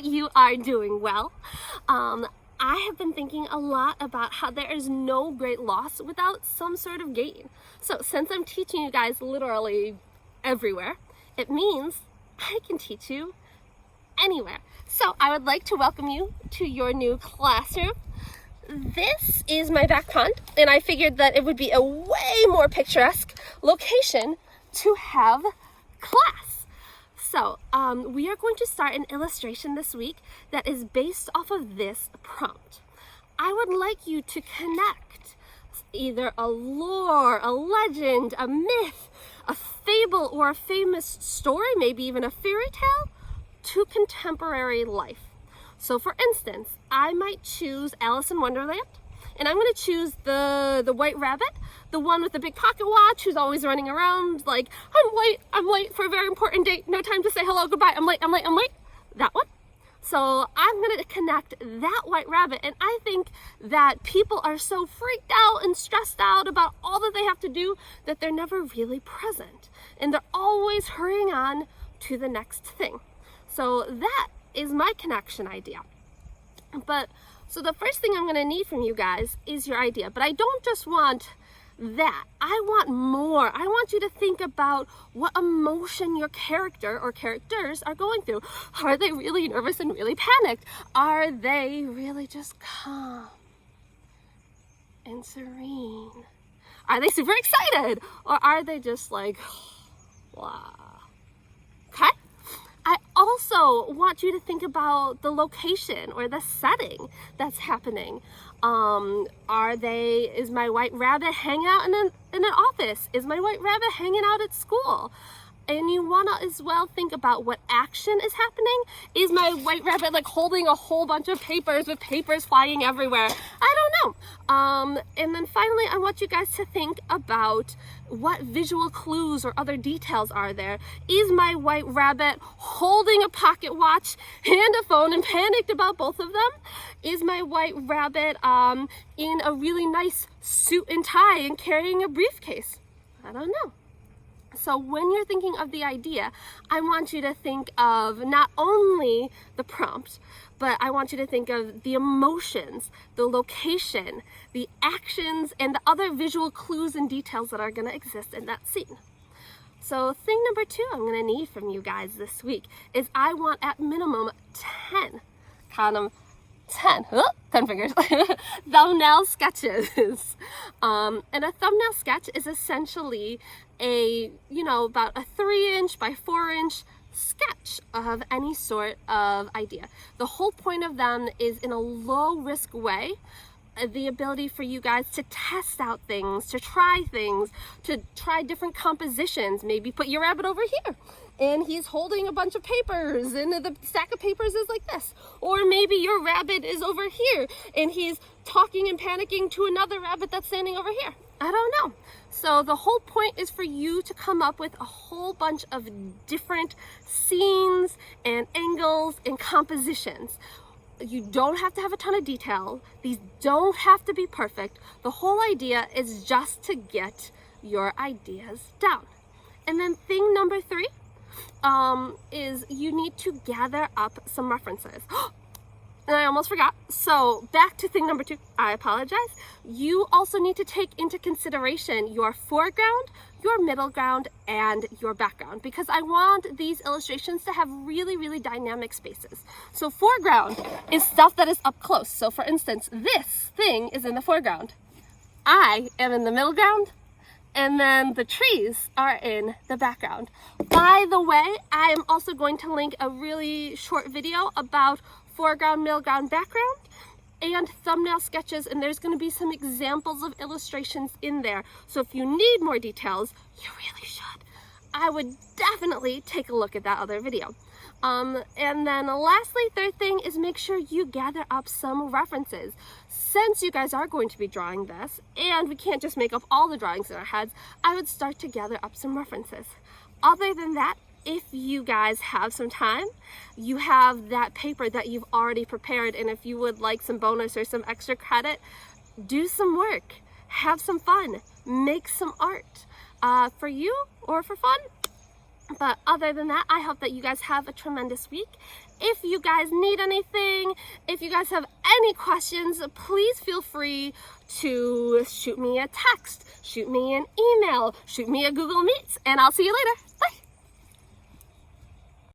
that you are doing well. I have been thinking a lot about how there is no great loss without some sort of gain. So since I'm teaching you guys literally everywhere, it means I can teach you anywhere. So I would like to welcome you to your new classroom. This is my back pond, and I figured that it would be a way more picturesque location to have class. So we are going to start an illustration this week that is based off of this prompt. I would like you to connect either a lore, a legend, a myth, a fable, or a famous story, maybe even a fairy tale, to contemporary life. So for instance, I might choose Alice in Wonderland, and I'm going to choose the white rabbit, the one with the big pocket watch who's always running around like, I'm late for a very important date, no time to say hello, goodbye, I'm late. That one. So I'm going to connect that white rabbit, and I think that people are so freaked out and stressed out about all that they have to do that they're never really present, and they're always hurrying on to the next thing. So that is my connection idea. So the first thing I'm going to need from you guys is your idea, but I don't just want that. I want more. I want you to think about what emotion your character or characters are going through. Are they really nervous and really panicked? Are they really just calm and serene? Are they super excited? Or are they just like, blah? Okay? I also want you to think about the location or the setting that's happening. Is my white rabbit hanging out in an office? Is my white rabbit hanging out at school? And you want to as well think about what action is happening. Is my white rabbit like holding a whole bunch of papers with papers flying everywhere? I don't know. And then finally, I want you guys to think about what visual clues or other details are there. Is my white rabbit holding a pocket watch and a phone and panicked about both of them? Is my white rabbit in a really nice suit and tie and carrying a briefcase? I don't know. So when you're thinking of the idea, I want you to think of not only the prompt, but I want you to think of the emotions, the location, the actions, and the other visual clues and details that are going to exist in that scene. So thing number 2 I'm going to need from you guys this week is I want at minimum 10, count them, 10 fingers, thumbnail sketches. And a thumbnail sketch is essentially about a 3-inch by 4-inch sketch of any sort of idea. The whole point of them is in a low risk way, the ability for you guys to test out things, to try different compositions. Maybe put your rabbit over here and he's holding a bunch of papers and the stack of papers is like this. Or maybe your rabbit is over here and he's talking and panicking to another rabbit that's standing over here. I don't know. So the whole point is for you to come up with a whole bunch of different scenes and angles and compositions. You don't have to have a ton of detail. These don't have to be perfect. The whole idea is just to get your ideas down. And then thing number 3 is you need to gather up some references. And I almost forgot. So back to thing number 2, I apologize. You also need to take into consideration your foreground, your middle ground, and your background, because I want these illustrations to have really, really dynamic spaces. So foreground is stuff that is up close. So for instance, this thing is in the foreground. I am in the middle ground, and then the trees are in the background. By the way, I am also going to link a really short video about foreground, middle ground, background, and thumbnail sketches, and there's going to be some examples of illustrations in there. So if you need more details, you really should. I would definitely take a look at that other video. And then lastly, third thing is make sure you gather up some references. Since you guys are going to be drawing this, and we can't just make up all the drawings in our heads, I would start to gather up some references. Other than that, if you guys have some time, you have that paper that you've already prepared, and if you would like some bonus or some extra credit, do some work, have some fun, make some art. For you or for fun, But other than that, I hope that you guys have a tremendous week. If you guys need anything, if you guys have any questions, please feel free to shoot me a text, shoot me an email, shoot me a Google Meets, and I'll see you later.